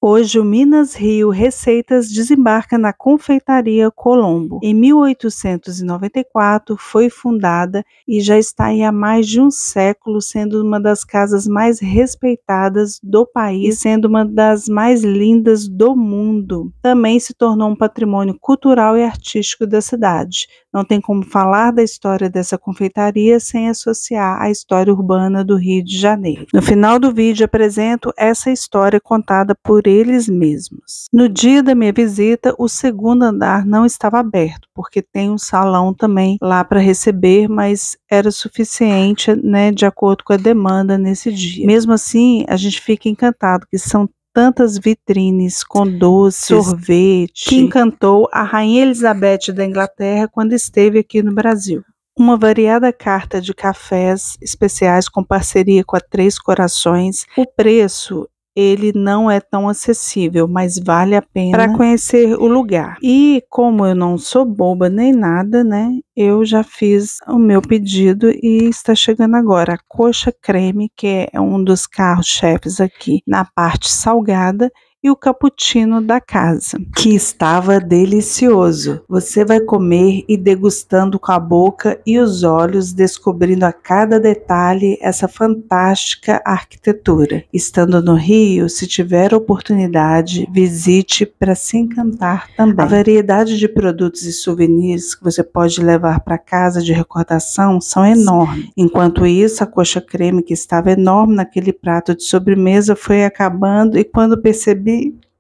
Hoje o Minas Rio Receitas desembarca na Confeitaria Colombo. Em 1894 foi fundada e já está aí há mais de um século, sendo uma das casas mais respeitadas do país e sendo uma das mais lindas do mundo. Também se tornou um patrimônio cultural e artístico da cidade. Não tem como falar da história dessa confeitaria sem associar a história urbana do Rio de Janeiro. No final do vídeo apresento essa história contada por eles mesmos. No dia da minha visita, o segundo andar não estava aberto, porque tem um salão também lá para receber, mas era suficiente, né, de acordo com a demanda nesse dia. Mesmo assim, a gente fica encantado que são tantas vitrines com doces, sorvete, que encantou a Rainha Elizabeth da Inglaterra quando esteve aqui no Brasil. Uma variada carta de cafés especiais com parceria com a Três Corações. O preço, ele não é tão acessível, mas vale a pena para conhecer o lugar. E como eu não sou boba nem nada, né? Eu já fiz o meu pedido e está chegando agora a coxa creme, que é um dos carros-chefes aqui na parte salgada, e o cappuccino da casa, que estava delicioso. Você vai comer e degustando com a boca e os olhos, descobrindo a cada detalhe essa fantástica arquitetura. Estando no Rio, se tiver oportunidade, visite para se encantar também. A variedade de produtos e souvenirs que você pode levar para casa de recordação são enormes. Enquanto isso, a coxa creme, que estava enorme naquele prato de sobremesa, foi acabando e quando percebi,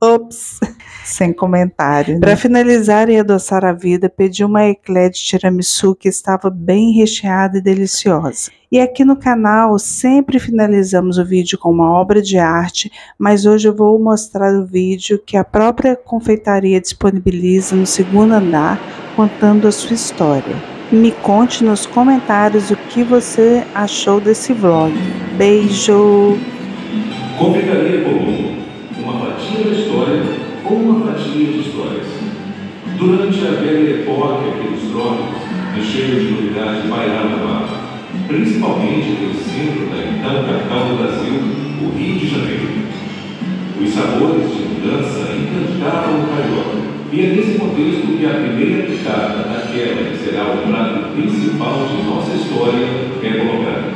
ops, sem comentário, né? Para finalizar e adoçar a vida, pedi uma eclair de tiramisu que estava bem recheada e deliciosa. E aqui no canal sempre finalizamos o vídeo com uma obra de arte, mas hoje eu vou mostrar o vídeo que a própria confeitaria disponibiliza no segundo andar, contando a sua história. Me conte nos comentários o que você achou desse vlog. Beijo! Confeitaria Colombo. Uma fatia da história ou uma fatia de histórias. Durante a velha época que os tronos, cheios de novidade, pairavam no ar, principalmente pelo centro da então capital do Brasil, o Rio de Janeiro. Os sabores de mudança encantavam o carioca, e é nesse contexto que a primeira pitada daquela que será o prato principal de nossa história é colocada.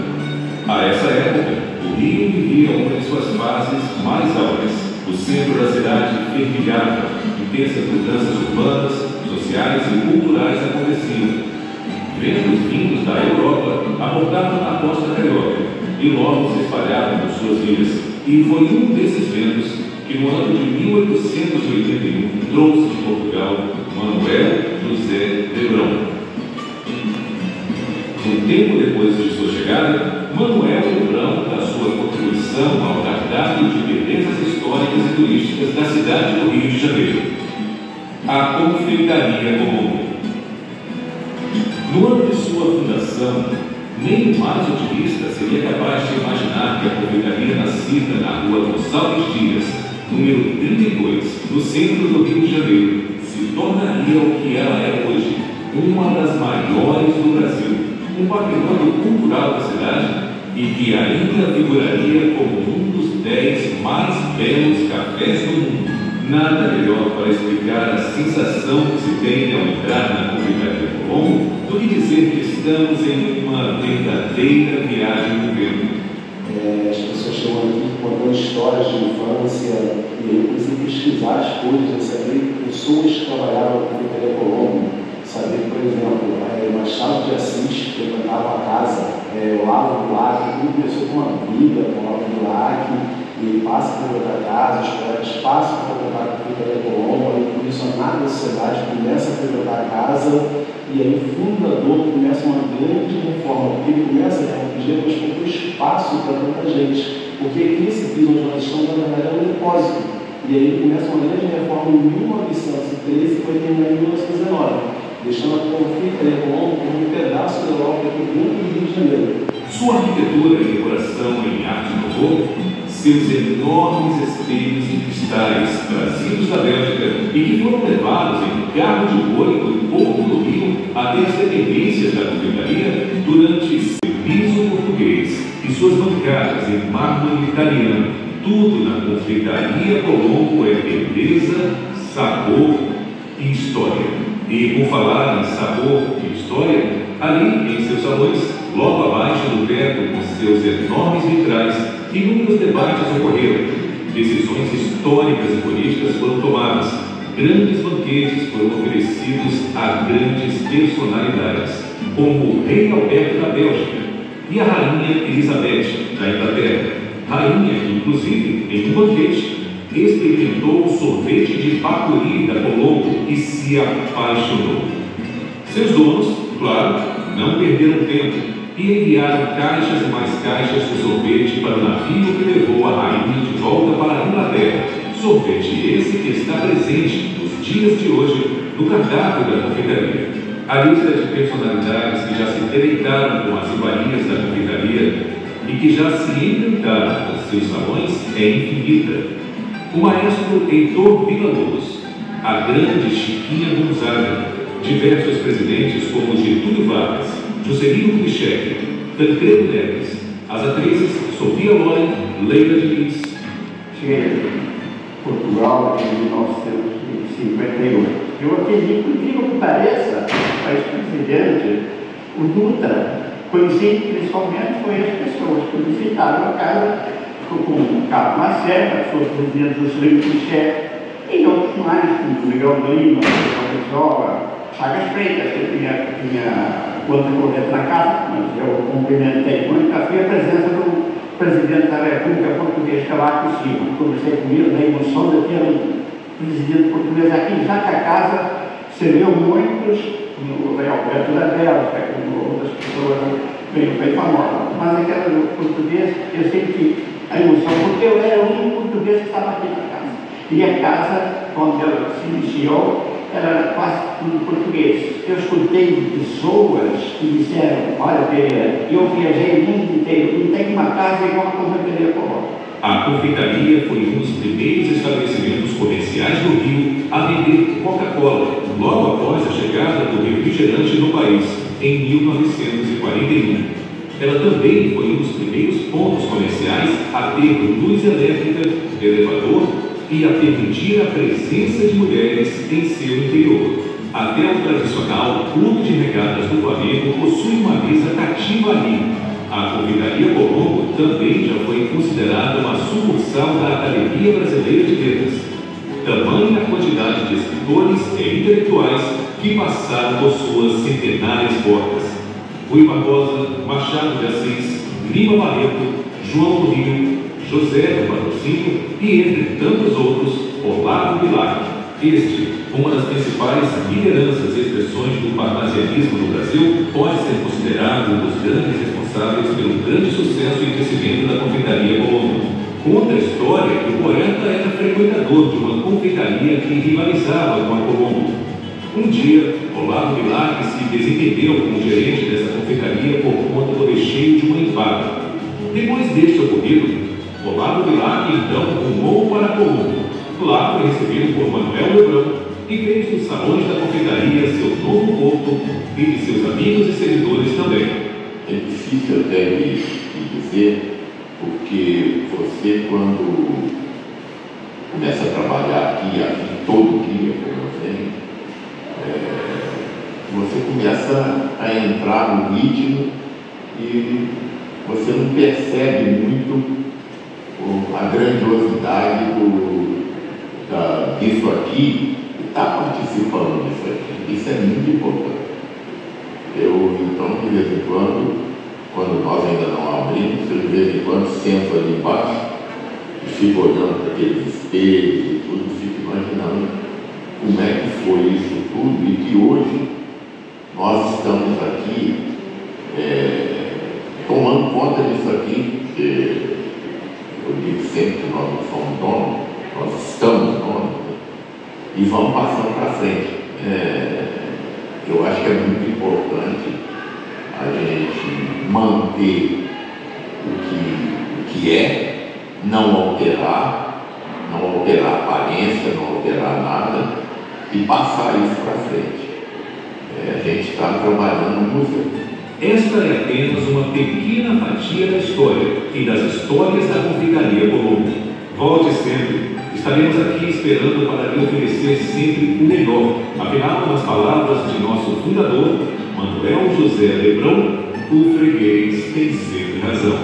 A essa época, o Rio vivia uma de suas fases mais áureas. O centro da cidade fervilhava, intensas mudanças urbanas, sociais e culturais aconteciam. Ventos vindos da Europa abordavam a costa carioca e logo se espalhavam por suas ilhas. E foi um desses ventos que no ano de 1881 trouxe de Portugal Manuel José de Brão. Um tempo depois de sua chegada, Manuel de Brão, da sua contribuição ao cardápio de belezas históricas e turísticas da cidade do Rio de Janeiro, a Confeitaria Colombo. No ano de sua fundação, nem o mais otimista seria capaz de imaginar que a confeitaria nascida na rua Gonçalves Dias, número 32, no centro do Rio de Janeiro, se tornaria o que ela é hoje, uma das maiores do Brasil, um patrimônio cultural da cidade e que ainda figuraria como um dos 10 mais belos cafés do mundo. Nada melhor para explicar a sensação que se tem ao entrar na Confeitaria Colombo do que dizer que estamos em uma verdadeira viagem no tempo. As pessoas chegam aqui contando histórias de infância e eu comecei a pesquisar as coisas, saber pessoas que trabalhavam na Confeitaria Colombo, saber, por exemplo, Machado de Assis frequentava a casa, Olavo Bilac, tudo começou com uma briga com Olavo Bilac, e ele passa a frequentar a casa, os colegas passam a frequentar a Confeitaria Colombo, aí o missionário da sociedade começa a frequentar a casa, e aí o fundador começa uma grande reforma, porque ele começa a reagir, mas com o espaço para tanta gente, porque esse piso onde nós estamos, na verdade, é um depósito, e aí ele começa uma grande reforma em 1913 e foi terminar em 1919. Deixando a Confeitaria Colombo como um pedaço da Europa aqui dentro do Rio de Janeiro. Sua arquitetura e decoração em arte nouveau, seus enormes espelhos de cristais trazidos da Bélgica e que foram levados em carro de boi do Porto do Rio até as dependências da confeitaria durante seu piso português e suas bancadas em mármore italiano, tudo na Confeitaria Colombo beleza, sabor e história. E por falar em sabor e história, ali em seus salões, logo abaixo do teto com seus enormes vitrais, inúmeros debates ocorreram, decisões históricas e políticas foram tomadas, grandes banquetes foram oferecidos a grandes personalidades, como o rei Alberto da Bélgica e a rainha Elizabeth da Inglaterra, rainha que, inclusive, em um banquete, experimentou o sorvete de bacuri da Colombo e se apaixonou. Seus donos, claro, não perderam tempo e enviaram caixas e mais caixas de sorvete para o navio que levou a rainha de volta para a Inglaterra. Sorvete esse que está presente nos dias de hoje no cardápio da confeitaria. A lista de personalidades que já se deleitaram com as iguarias da confeitaria e que já se encantaram com seus salões é infinita. O maestro Heitor Villa-Lobos, a grande Chiquinha Gonzaga, diversos presidentes como Getúlio Vargas, Juscelino Kubitschek, Tancredo Neves, as atrizes Sofia Loren, Leila Diniz. Cheguei a Portugal em 1958. Eu atendi, por incrível que pareça, o ex-presidente, o Dutra, conheci principalmente foi as pessoas que visitaram a casa, com o Carlos Lacerda, que foi o presidente do Juscelino Kubitschek, e outros mais, como Miguel de Lima, Pessoa, Chagas Freitas, que tinha conta corrente na casa, mas eu cumprimentei muito, foi a presença do Presidente da República Portuguesa, Cavaco Silva. Conversei com ele da emoção de ter um presidente português aqui, já que a casa serviu muitos, o Rei Alberto da Bélgica, como outras pessoas bem famosas. Mas aquela do português, eu senti a emoção, porque eu era o único português que estava aqui na casa. E a casa, quando ela se iniciou, era quase tudo português. Eu escutei pessoas que disseram, olha, Pereira, eu viajei o mundo inteiro, não tem uma casa igual a confeitaria Colombo. A confeitaria foi um dos primeiros estabelecimentos comerciais do Rio a vender Coca-Cola, logo após a chegada do refrigerante no país, em 1941. Ela também foi um dos primeiros pontos comerciais a ter luz elétrica, elevador e a permitir a presença de mulheres em seu interior. Até o tradicional Clube de Regatas do Flamengo possui uma mesa cativa ali. A confeitaria Colombo também já foi considerada uma sucursal da Academia Brasileira de Letras. Tamanha a quantidade de escritores e intelectuais que passaram por suas centenárias portas. Rui Barbosa, Machado de Assis, Lima Barreto, João do Rio, José do Patrocínio e, entre tantos outros, Olavo Bilac. Este, uma das principais lideranças e expressões do parnasianismo no Brasil, pode ser considerado um dos grandes responsáveis pelo grande sucesso e crescimento da confeitaria Colombo. Conta a história que o poeta era frequentador de uma confeitaria que rivalizava com a Colombo. Um dia, Olavo Bilac se desentendeu com o gerente dessa confeitaria por conta do recheio de uma empada. Depois deste ocorrido, Olavo Bilac então rumou para a Colombo. Lá foi recebido por Manuel Lebrão e fez dos salões da confeitaria seu novo corpo e de seus amigos e seguidores também. É difícil até de dizer, porque você, quando começa a trabalhar aqui todo dia, como eu tenho, você começa a entrar no ritmo e você não percebe muito a grandiosidade disso aqui, está participando disso aqui. Isso é muito importante. Eu, então, de vez em quando nós ainda não abrimos, eu de vez em quando sento ali embaixo e fico olhando para aqueles espelhos e tudo, fico imaginando como é que foi isso tudo e que hoje nós estamos aqui tomando conta disso aqui, porque eu digo sempre que nós não somos donos, nós estamos donos, e vamos passando para frente. Eu acho que é muito importante a gente manter o que é, não alterar a aparência, não alterar nada, e passar isso para frente. A gente está trabalhando no museu. Esta é apenas uma pequena fatia da história e das histórias da confeitaria Colombo. Volte sempre. Estaremos aqui esperando para lhe oferecer sempre o melhor. Afinal, nas palavras de nosso fundador, Manuel José Lebrão, o freguês tem sempre razão.